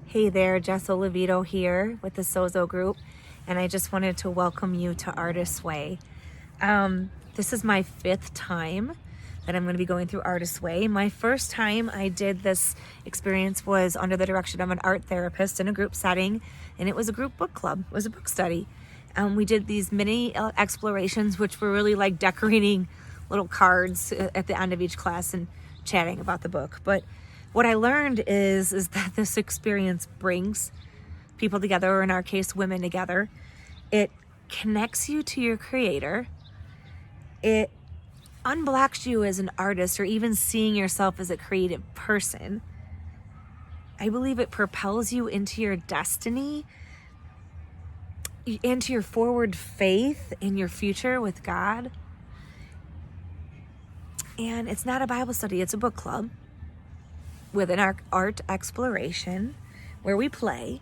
Hey there, Jess Olivito here with the Sozo group, and I just wanted to welcome you to Artist's Way. This is my 5th time that I'm going to be going through Artist's Way. My first time I did this experience was under the direction of an art therapist in a group setting, and it was a group book club. It was a book study. We did these mini explorations, which were really like decorating little cards at the end of each class and chatting about the book. But what I learned is that this experience brings people together, or in our case, women together. It connects you to your creator. It unblocks you as an artist, or even seeing yourself as a creative person. I believe it propels you into your destiny, into your forward faith in your future with God. And it's not a Bible study, it's a book club with an art exploration where we play,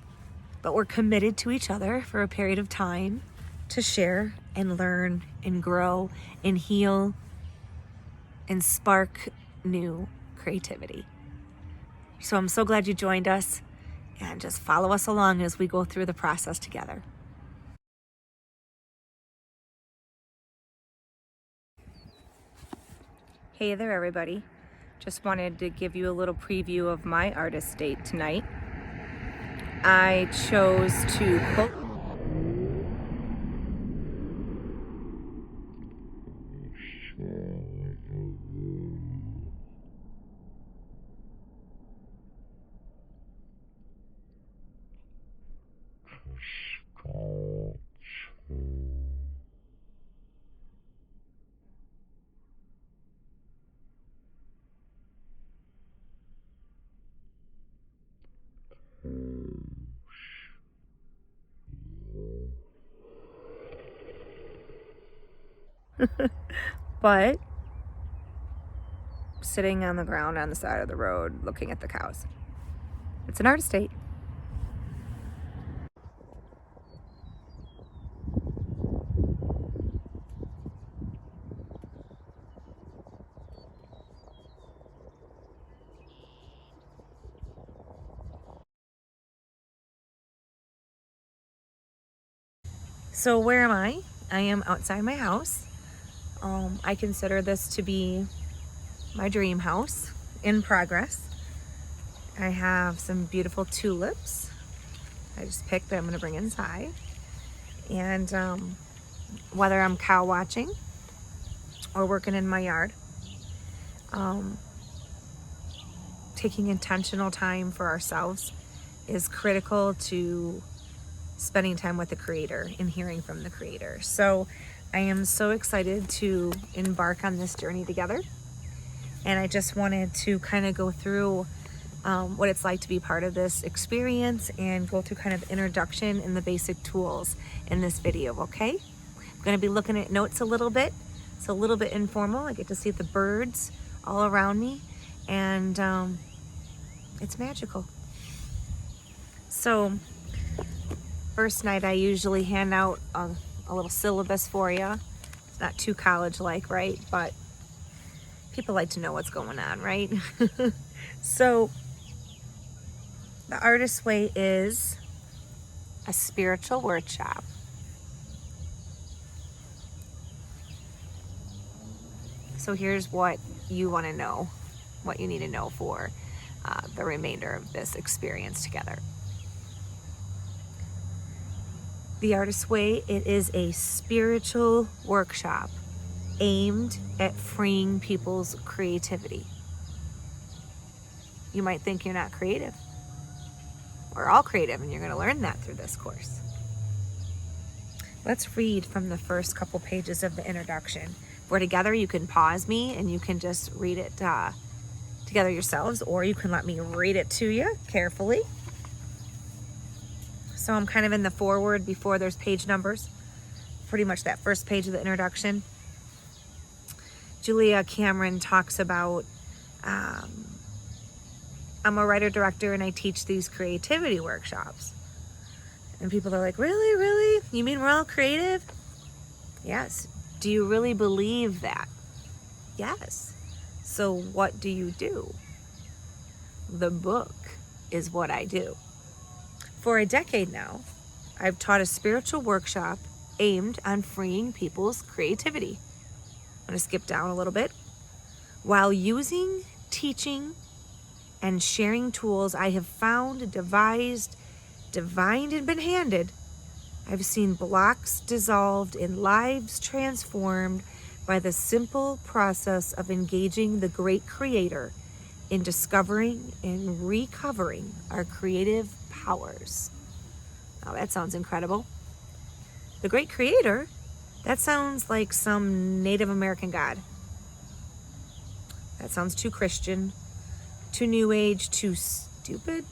but we're committed to each other for a period of time to share and learn and grow and heal and spark new creativity. So I'm so glad you joined us, and just follow us along as we go through the process together. Hey there, everybody. Just wanted to give you a little preview of my artist date tonight. I chose to quote but sitting on the ground on the side of the road looking at the cows. It's an artist date. So where am I? I am outside my house. I consider this to be my dream house in progress. I have some beautiful tulips I just picked that I'm going to bring inside. And whether I'm cow watching or working in my yard, taking intentional time for ourselves is critical to spending time with the Creator and hearing from the Creator. So I am so excited to embark on this journey together. And I just wanted to kind of go through what it's like to be part of this experience and go through kind of introduction and the basic tools in this video, okay? I'm going to be looking at notes a little bit. It's a little bit informal. I get to see the birds all around me, and it's magical. So first night I usually hand out a little syllabus for you. It's not too college-like, right? But people like to know what's going on, right? So the Artist's Way is a spiritual workshop. So here's what you want to know, what you need to know for the remainder of this experience together. The Artist's Way, it is a spiritual workshop aimed at freeing people's creativity. You might think you're not creative. We're all creative, and you're going to learn that through this course. Let's read from the first couple pages of the introduction. If we're together, you can pause me and you can just read it together yourselves, or you can let me read it to you carefully. So I'm kind of in the foreword before there's page numbers. Pretty much that first page of the introduction. Julia Cameron talks about, I'm a writer-director and I teach these creativity workshops. And people are like, really? Really? You mean we're all creative? Yes. Do you really believe that? Yes. So what do you do? The book is what I do. For a decade now, I've taught a spiritual workshop aimed on freeing people's creativity. I'm going to skip down a little bit. While using, teaching, and sharing tools I have found, devised, divined, and been handed, I've seen blocks dissolved and lives transformed by the simple process of engaging the great creator in discovering and recovering our creative powers. Now that sounds incredible. The great creator? That sounds like some Native American god. That sounds too Christian, too New Age, too stupid,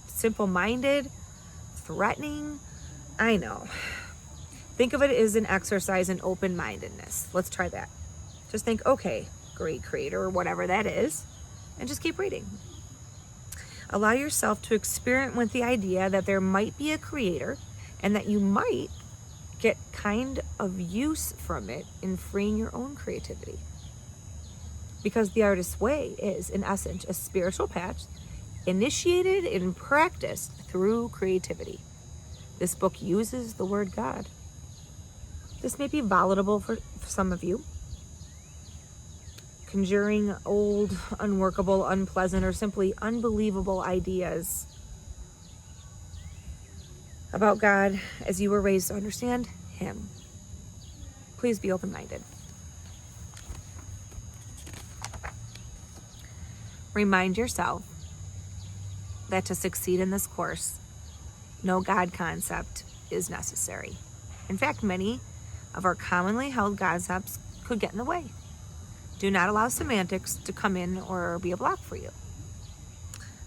simple-minded, threatening. I know. Think of it as an exercise in open-mindedness. Let's try that. Just think, okay, great creator, or whatever that is, and just keep reading. Allow yourself to experiment with the idea that there might be a creator and that you might get kind of use from it in freeing your own creativity. Because the artist's way is, in essence, a spiritual path initiated and practiced through creativity. This book uses the word God. This may be volatile for some of you. Conjuring old, unworkable, unpleasant, or simply unbelievable ideas about God as you were raised to understand Him. Please be open-minded. Remind yourself that to succeed in this course, no God concept is necessary. In fact, many of our commonly held concepts could get in the way. Do not allow semantics to come in or be a block for you.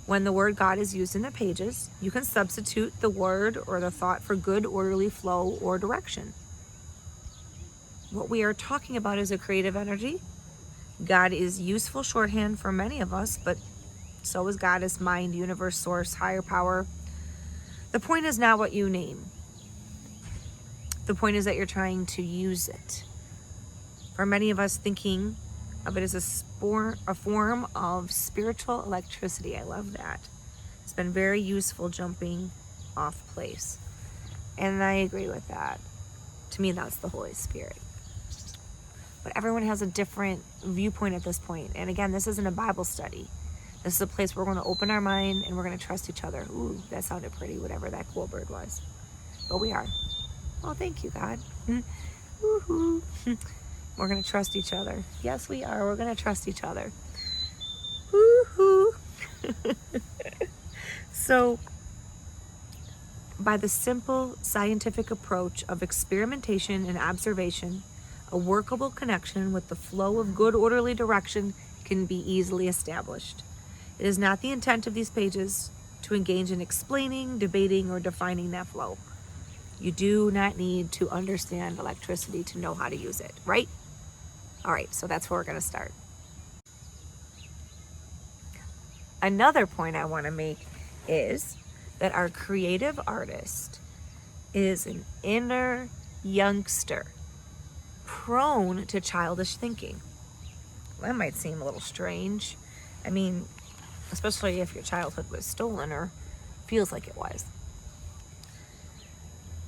When the word God is used in the pages, you can substitute the word or the thought for good, orderly flow or direction. What we are talking about is a creative energy. God is useful shorthand for many of us, but so is God as mind, universe, source, higher power. The point is not what you name. The point is that you're trying to use it. For many of us, thinking of it as a form of spiritual electricity. I love that. It's been very useful jumping off place. And I agree with that. To me, that's the Holy Spirit. But everyone has a different viewpoint at this point. And again, this isn't a Bible study. This is a place where we're going to open our mind and we're going to trust each other. Ooh, that sounded pretty, whatever that cool bird was. But we are. Oh, thank you, God. Woohoo. We're going to trust each other. Yes, we are. We're going to trust each other. Woohoo. So, by the simple scientific approach of experimentation and observation, a workable connection with the flow of good, orderly direction can be easily established. It is not the intent of these pages to engage in explaining, debating, or defining that flow. You do not need to understand electricity to know how to use it, right? All right, so that's where we're going to start. Another point I want to make is that our creative artist is an inner youngster, prone to childish thinking. That might seem a little strange. I mean, especially if your childhood was stolen or feels like it was.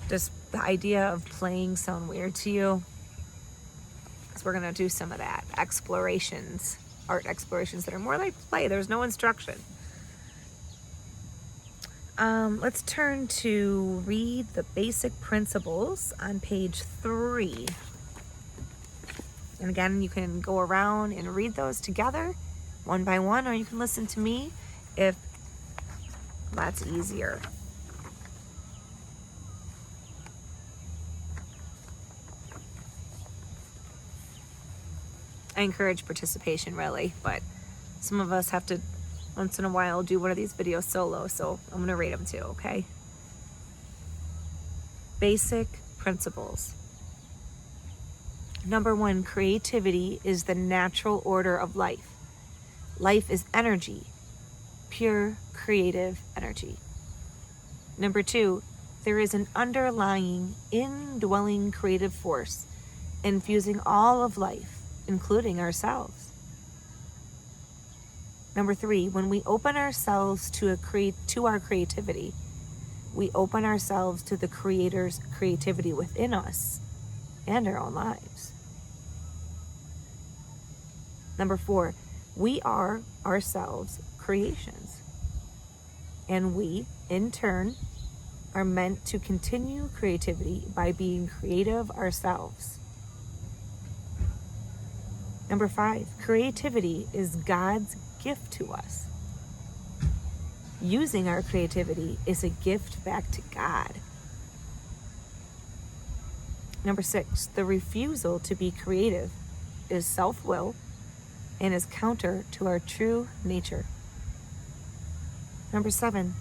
Does the idea of playing sound weird to you? Because we're going to do some of that. Explorations, art explorations that are more like play. There's no instruction. Let's turn to read the basic principles on page 3. And again, you can go around and read those together, one by one, or you can listen to me if that's easier. I encourage participation, really, but some of us have to, once in a while, do one of these videos solo, so I'm going to read them too, okay? Basic principles. Number 1, creativity is the natural order of life. Life is energy, pure creative energy. Number 2, there is an underlying, indwelling creative force infusing all of life, including ourselves. Number 3, when we open ourselves to our creativity, we open ourselves to the Creator's creativity within us and our own lives. Number 4, we are ourselves creations. And we, in turn, are meant to continue creativity by being creative ourselves. Number 5, creativity is God's gift to us. Using our creativity is a gift back to God. Number 6, the refusal to be creative is self-will and is counter to our true nature. Number 7,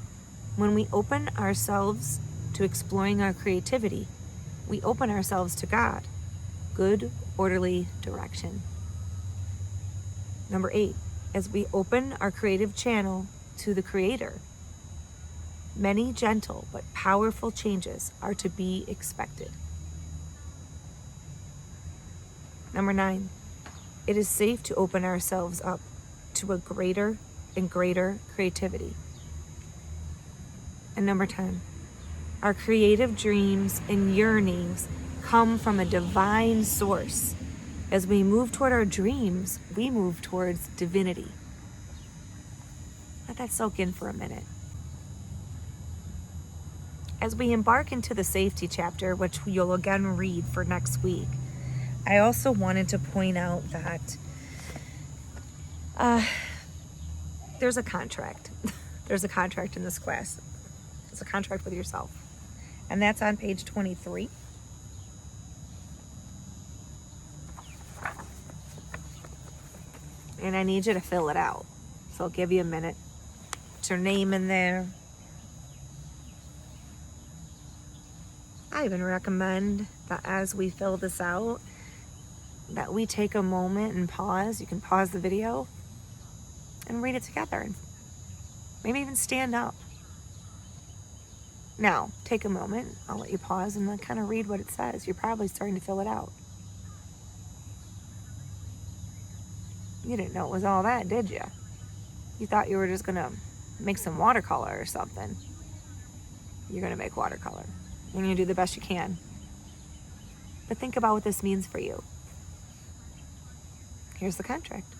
when we open ourselves to exploring our creativity, we open ourselves to God, good, orderly direction. Number 8, as we open our creative channel to the Creator, many gentle but powerful changes are to be expected. Number 9, it is safe to open ourselves up to a greater and greater creativity. And number 10, our creative dreams and yearnings come from a divine source. As we move toward our dreams, we move towards divinity. Let that soak in for a minute. As we embark into the safety chapter, which you'll again read for next week, I also wanted to point out that there's a contract. There's a contract in this class. It's a contract with yourself. And that's on page 23. And I need you to fill it out. So I'll give you a minute. Put your name in there. I even recommend that as we fill this out, that we take a moment and pause. You can pause the video and read it together. And maybe even stand up. Now, take a moment. I'll let you pause and then kind of read what it says. You're probably starting to fill it out. You didn't know it was all that, did you? You thought you were just going to make some watercolor or something. You're going to make watercolor. You're going to do the best you can. But think about what this means for you. Here's the contract.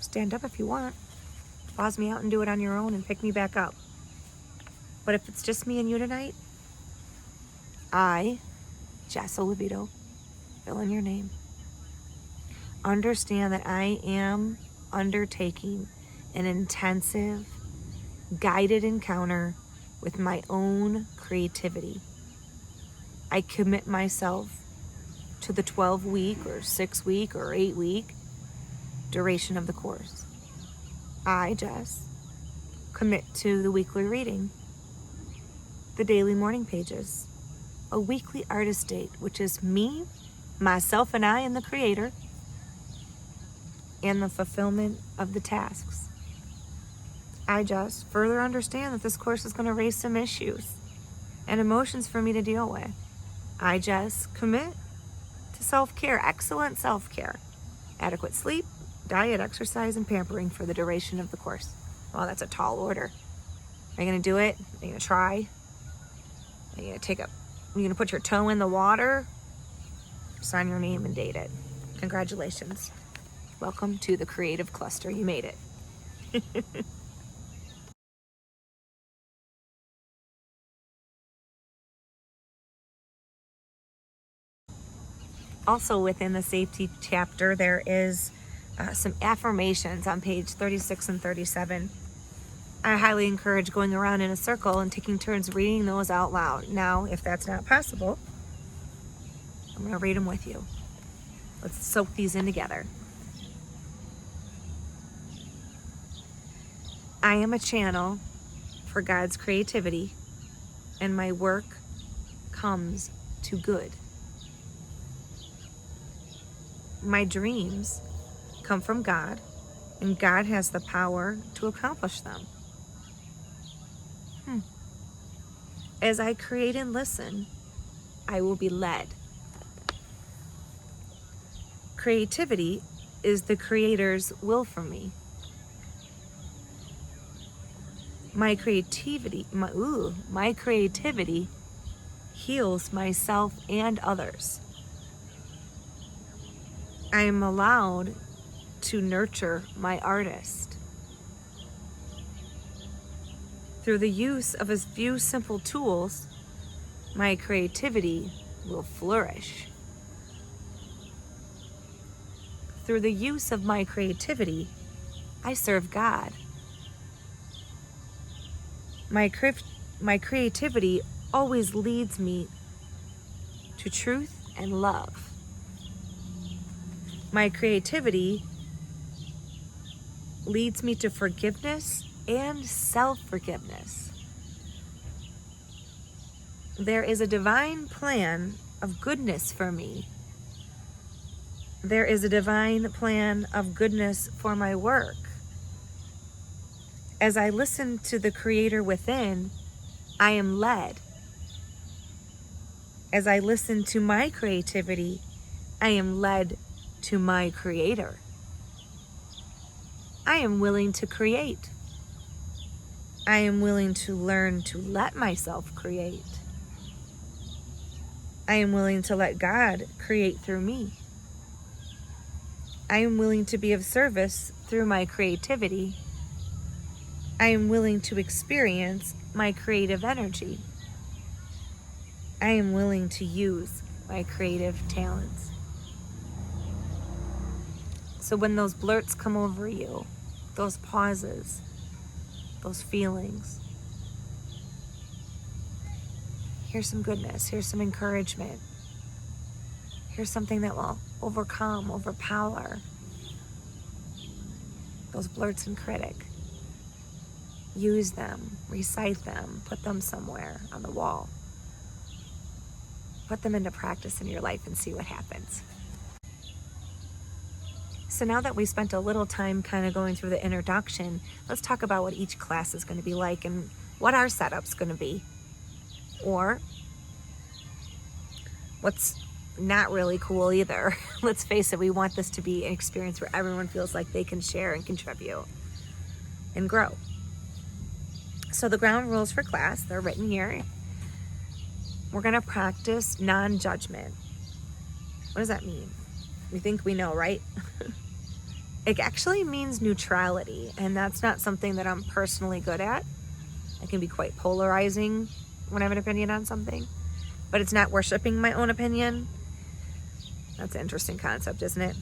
Stand up if you want. Pause me out and do it on your own and pick me back up. But if it's just me and you tonight, I, Jess Olivito, fill in your name, understand that I am undertaking an intensive, guided encounter with my own creativity. I commit myself to the 12-week or 6-week or 8-week duration of the course. I, Jess, commit to the weekly reading, the daily morning pages, a weekly artist date, which is me, myself and I and the Creator, and the fulfillment of the tasks. I just further understand that this course is going to raise some issues and emotions for me to deal with. I just commit to self-care, excellent self-care, adequate sleep, diet, exercise, and pampering for the duration of the course. Well, that's a tall order. Are you going to do it? Are you going to try? Are you going to put your toe in the water? Sign your name and date it. Congratulations. Welcome to the Creative Cluster. You made it. Also within the safety chapter, there is some affirmations on page 36 and 37. I highly encourage going around in a circle and taking turns reading those out loud. Now, if that's not possible, I'm going to read them with you. Let's soak these in together. I am a channel for God's creativity, and my work comes to good. My dreams come from God, and God has the power to accomplish them. As I create and listen, I will be led. Creativity is the Creator's will for me. My creativity heals myself and others. I am allowed to nurture my artist. Through the use of a few simple tools, my creativity will flourish. Through the use of my creativity, I serve God. My creativity always leads me to truth and love. My creativity leads me to forgiveness and self-forgiveness. There is a divine plan of goodness for me. There is a divine plan of goodness for my work. As I listen to the Creator within, I am led. As I listen to my creativity, I am led to my Creator. I am willing to create. I am willing to learn to let myself create. I am willing to let God create through me. I am willing to be of service through my creativity. I am willing to experience my creative energy. I am willing to use my creative talents. So when those blurts come over you, those pauses, those feelings, here's some goodness, here's some encouragement. Here's something that will overpower those blurts and critic. Use them, recite them, put them somewhere on the wall. Put them into practice in your life and see what happens. So now that we spent a little time kind of going through the introduction, let's talk about what each class is going to be like and what our setup's going to be. Or what's not really cool either. Let's face it, we want this to be an experience where everyone feels like they can share and contribute and grow. So the ground rules for class, they're written here. We're going to practice non-judgment. What does that mean? We think we know, right? It actually means neutrality, and that's not something that I'm personally good at. I can be quite polarizing when I have an opinion on something, but it's not worshiping my own opinion. That's an interesting concept, isn't it?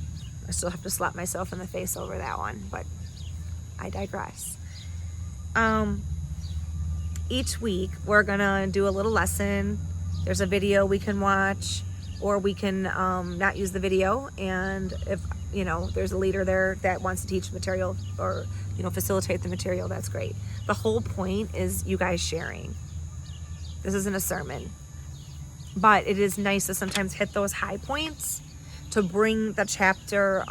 I still have to slap myself in the face over that one, but I digress. Each week we're gonna do a little lesson. There's a video we can watch, or we can not use the video, and if there's a leader there that wants to teach material or facilitate the material, that's great. The whole point is you guys sharing. This isn't a sermon, but it is nice to sometimes hit those high points to bring the chapter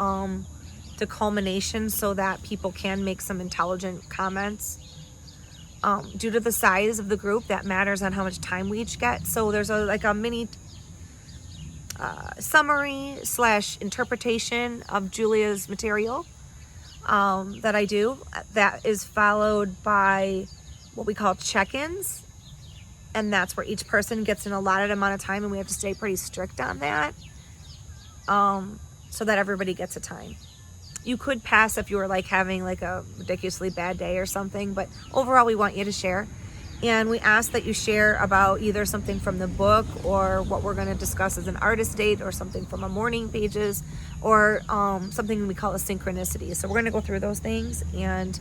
to culmination so that people can make some intelligent comments. Due to the size of the group, that matters on how much time we each get. So there's a mini summary / interpretation of Julia's material that I do. That is followed by what we call check-ins. And that's where each person gets an allotted amount of time, and we have to stay pretty strict on that so that everybody gets a time. You could pass if you were having a ridiculously bad day or something, but overall we want you to share. And we ask that you share about either something from the book or what we're going to discuss as an artist date, or something from our morning pages, or something we call a synchronicity. So we're going to go through those things, and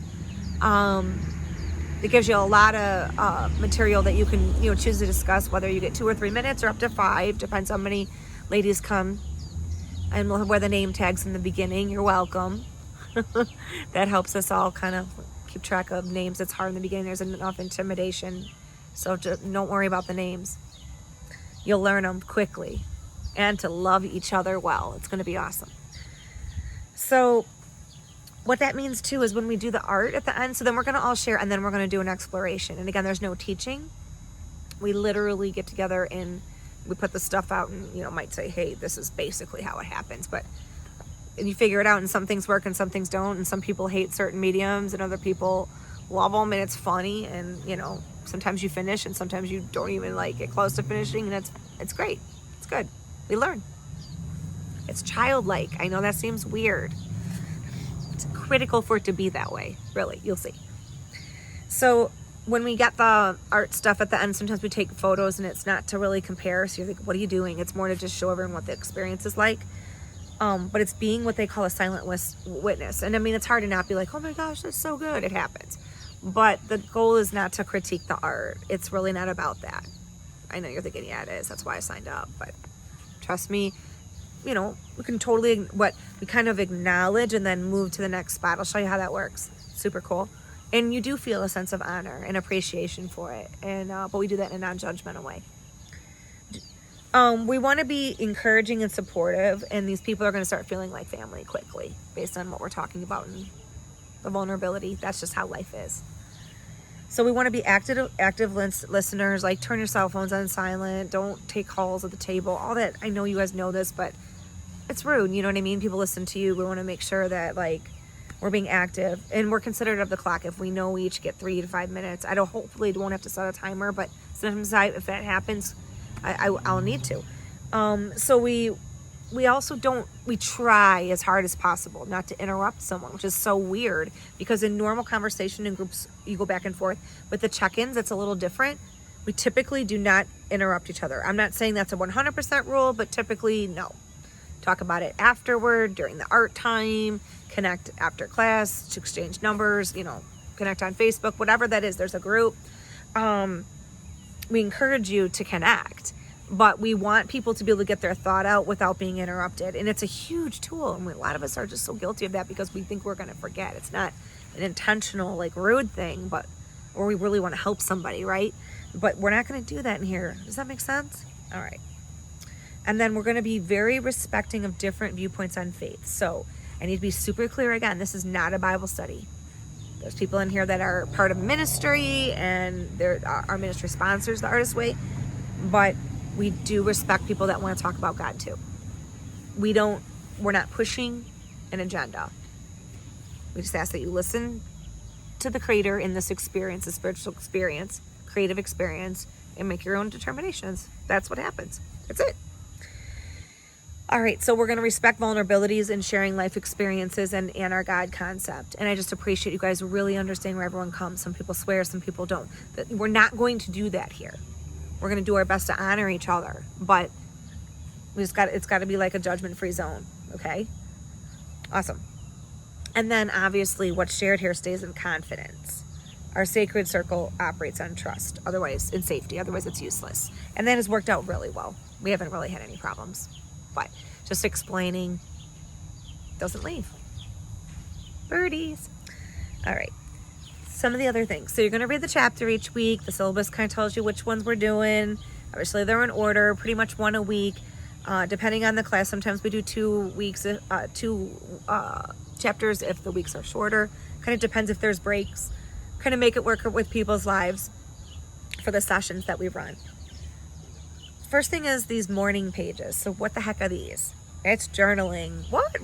it gives you a lot of material that you can choose to discuss, whether you get 2 or 3 minutes or up to 5, depends how many ladies come. And we'll wear the name tags in the beginning. You're welcome. That helps us all kind of keep track of names. It's hard in the beginning. There's enough intimidation. So don't worry about the names. You'll learn them quickly. And to love each other well. It's going to be awesome. So what that means too is when we do the art at the end, so then we're going to all share, and then we're going to do an exploration. And again, there's no teaching. We literally get together and we put the stuff out, and might say, hey, this is basically how it happens, and you figure it out, and some things work and some things don't, and some people hate certain mediums and other people love them and it's funny, and you know, sometimes you finish and sometimes you don't even like get close to finishing, and it's great. It's good. We learn. It's childlike. I know that seems weird. It's critical for it to be that way. Really, you'll see. So when we get the art stuff at the end, sometimes we take photos and it's not to really compare. So you're like, what are you doing? It's more to just show everyone what the experience is like. But it's being what they call a silent witness. And I mean, it's hard to not be like, oh my gosh, that's so good. It happens. But the goal is not to critique the art. It's really not about that. I know you're thinking, yeah, it is. That's why I signed up. But trust me, you know, we can totally, we kind of acknowledge and then move to the next spot. I'll show you how that works. Super cool. And you do feel a sense of honor and appreciation for it. And but we do that in a non-judgmental way. We want to be encouraging and supportive, and these people are going to start feeling like family quickly based on what we're talking about and the vulnerability. That's just how life is. So we want to be active listeners, like turn your cell phones on silent, don't take calls at the table, all that. I know you guys know this, but it's rude. You know what I mean? People listen to you. We want to make sure that like we're being active and we're considerate of the clock. If we know we each get 3 to 5 minutes, hopefully won't have to set a timer, but sometimes if that happens, I'll need to. So we also we try as hard as possible not to interrupt someone, which is so weird because in normal conversation in groups, you go back and forth. With the check-ins, it's a little different. We typically do not interrupt each other. I'm not saying that's a 100% rule, but typically, no. Talk about it afterward, during the art time, connect after class, to exchange numbers, you know, connect on Facebook, whatever that is. There's a group. We encourage you to connect, but we want people to be able to get their thought out without being interrupted. And it's a huge tool. And a lot of us are just so guilty of that because we think we're going to forget. It's not an intentional, like rude thing, or we really want to help somebody, right? But we're not going to do that in here. Does that make sense? All right. And then we're going to be very respecting of different viewpoints on faith. So I need to be super clear again. This is not a Bible study. There's people in here that are part of ministry and our ministry sponsors the Artist Way, but we do respect people that want to talk about God too. We're not pushing an agenda. We just ask that you listen to the Creator in this experience, the spiritual experience, creative experience, and make your own determinations. That's what happens. That's it. All right, so we're going to respect vulnerabilities and sharing life experiences and our God concept. And I just appreciate you guys really understanding where everyone comes. Some people swear, some people don't. We're not going to do that here. We're going to do our best to honor each other, but it's got to be like a judgment-free zone, okay? Awesome. And then obviously what's shared here stays in confidence. Our sacred circle operates on trust, otherwise in safety, otherwise it's useless. And that has worked out really well. We haven't really had any problems. But just explaining doesn't leave. Birdies. All right. Some of the other things. So you're going to read the chapter each week. The syllabus kind of tells you which ones we're doing. Obviously, they're in order, pretty much one a week. Depending on the class, sometimes we do 2 chapters if the weeks are shorter. Kind of depends if there's breaks. Kind of make it work with people's lives for the sessions that we run. First thing is these morning pages. So what the heck are these? It's journaling. What?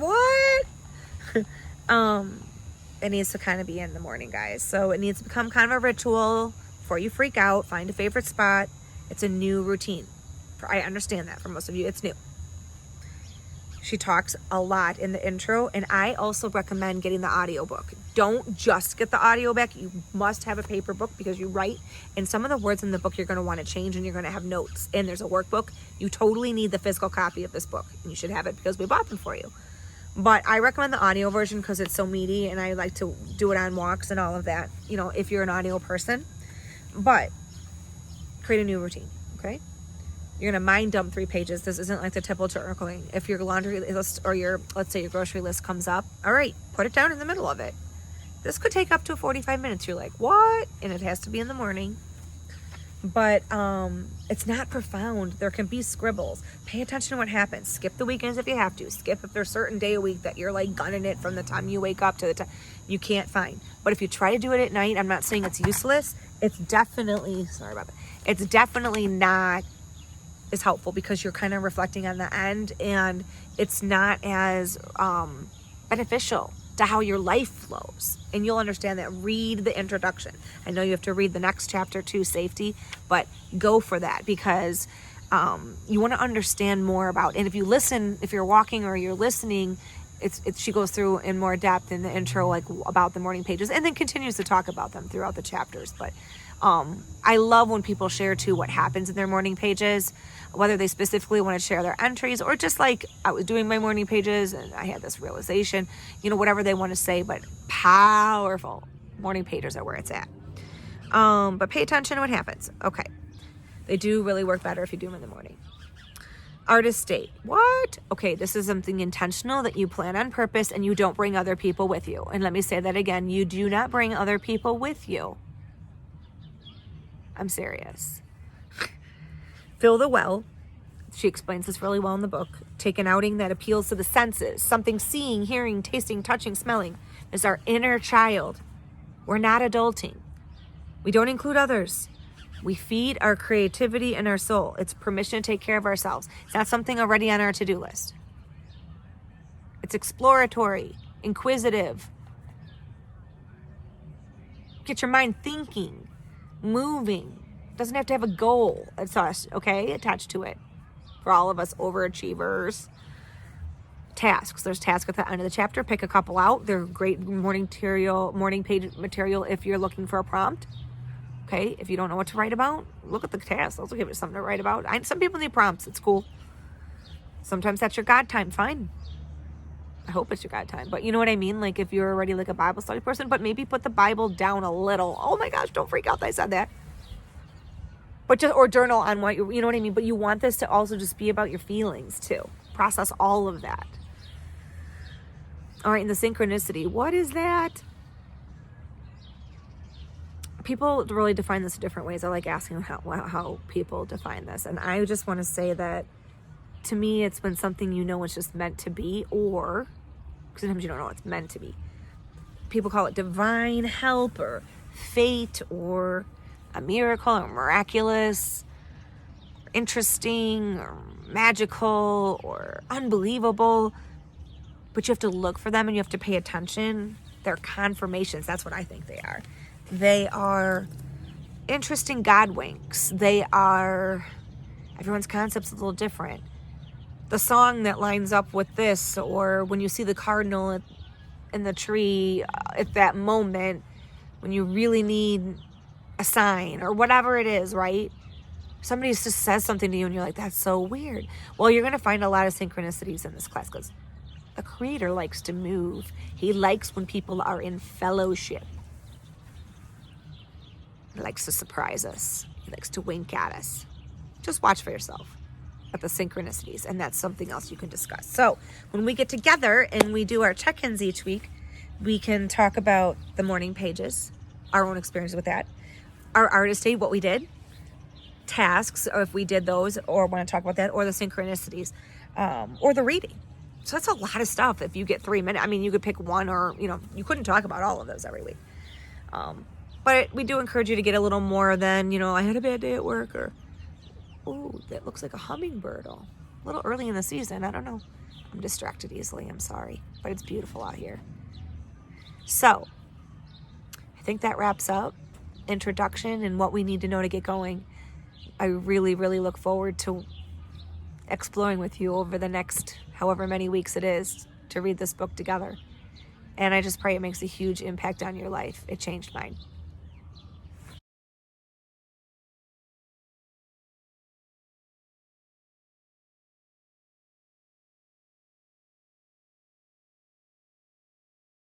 It needs to kind of be in the morning, guys. So it needs to become kind of a ritual before you freak out. Find a favorite spot. It's a new routine. I understand that for most of you. It's new. She talks a lot in the intro, and I also recommend getting the audiobook. Don't just get the audiobook. You must have a paper book because you write, and some of the words in the book you're going to want to change, and you're going to have notes, and there's a workbook. You totally need the physical copy of this book, and you should have it because we bought them for you. But I recommend the audio version because it's so meaty, and I like to do it on walks and all of that, you know, if you're an audio person. But create a new routine, okay? You're going to mind dump 3 pages. This isn't like the typical journaling. If your laundry list or let's say your grocery list comes up, all right, put it down in the middle of it. This could take up to 45 minutes. You're like, what? And it has to be in the morning. But it's not profound. There can be scribbles. Pay attention to what happens. Skip the weekends if you have to. Skip if there's a certain day a week that you're like gunning it from the time you wake up to the time you can't find. But if you try to do it at night, I'm not saying it's useless. It's definitely not is helpful because you're kind of reflecting on the end and it's not as beneficial to how your life flows. And you'll understand that. Read the introduction. I know you have to read the next chapter too, safety, but go for that because you want to understand more about, and if you listen, if you're walking or you're listening, she goes through in more depth in the intro, like about the morning pages, and then continues to talk about them throughout the chapters. But I love when people share too what happens in their morning pages, whether they specifically want to share their entries or just like I was doing my morning pages and I had this realization, whatever they want to say, but powerful morning pages are where it's at. But pay attention to what happens. Okay. They do really work better if you do them in the morning. Artist state. What? Okay, this is something intentional that you plan on purpose and you don't bring other people with you. And let me say that again. You do not bring other people with you. I'm serious. Fill the well. She explains this really well in the book. Take an outing that appeals to the senses. Something seeing, hearing, tasting, touching, smelling. Is our inner child. We're not adulting. We don't include others. We feed our creativity and our soul. It's permission to take care of ourselves. It's not something already on our to-do list. It's exploratory, inquisitive. Get your mind thinking, moving. It doesn't have to have a goal. It's us, okay? Attached to it. For all of us overachievers. Tasks. There's tasks at the end of the chapter. Pick a couple out. They're great morning page material if you're looking for a prompt. Okay, if you don't know what to write about, look at the tasks. Those will give you something to write about. Some people need prompts. It's cool. Sometimes that's your God time. Fine. I hope it's your God time. But you know what I mean? Like if you're already like a Bible study person, but maybe put the Bible down a little. Oh my gosh, don't freak out that I said that. But or journal on what you know what I mean? But you want this to also just be about your feelings too. Process all of that. All right, and the synchronicity. What is that? People really define this in different ways. I like asking how people define this. And I just want to say that to me, it's when something it's just meant to be, or sometimes you don't know it's meant to be. People call it divine help or fate or a miracle or miraculous, or interesting or magical or unbelievable. But you have to look for them and you have to pay attention. They're confirmations. That's what I think they are. They are interesting God winks. They are, everyone's concept's a little different. The song that lines up with this, or when you see the cardinal in the tree at that moment, when you really need a sign or whatever it is, right? Somebody just says something to you and you're like, that's so weird. Well, you're going to find a lot of synchronicities in this class because the Creator likes to move. He likes when people are in fellowship. He likes to surprise us. He likes to wink at us. Just watch for yourself at the synchronicities, and that's something else you can discuss. So when we get together and we do our check-ins each week, we can talk about the morning pages, our own experience with that, our artist day, what we did, tasks, or if we did those or want to talk about that, or the synchronicities, or the reading. So that's a lot of stuff. If you get 3 minutes, I mean, you could pick one, or you couldn't talk about all of those every week. But we do encourage you to get a little more than, I had a bad day at work, or, oh, that looks like a hummingbird. Oh, a little early in the season. I don't know. I'm distracted easily. I'm sorry. But it's beautiful out here. So, I think that wraps up introduction and what we need to know to get going. I really, really look forward to exploring with you over the next however many weeks it is to read this book together. And I just pray it makes a huge impact on your life. It changed mine.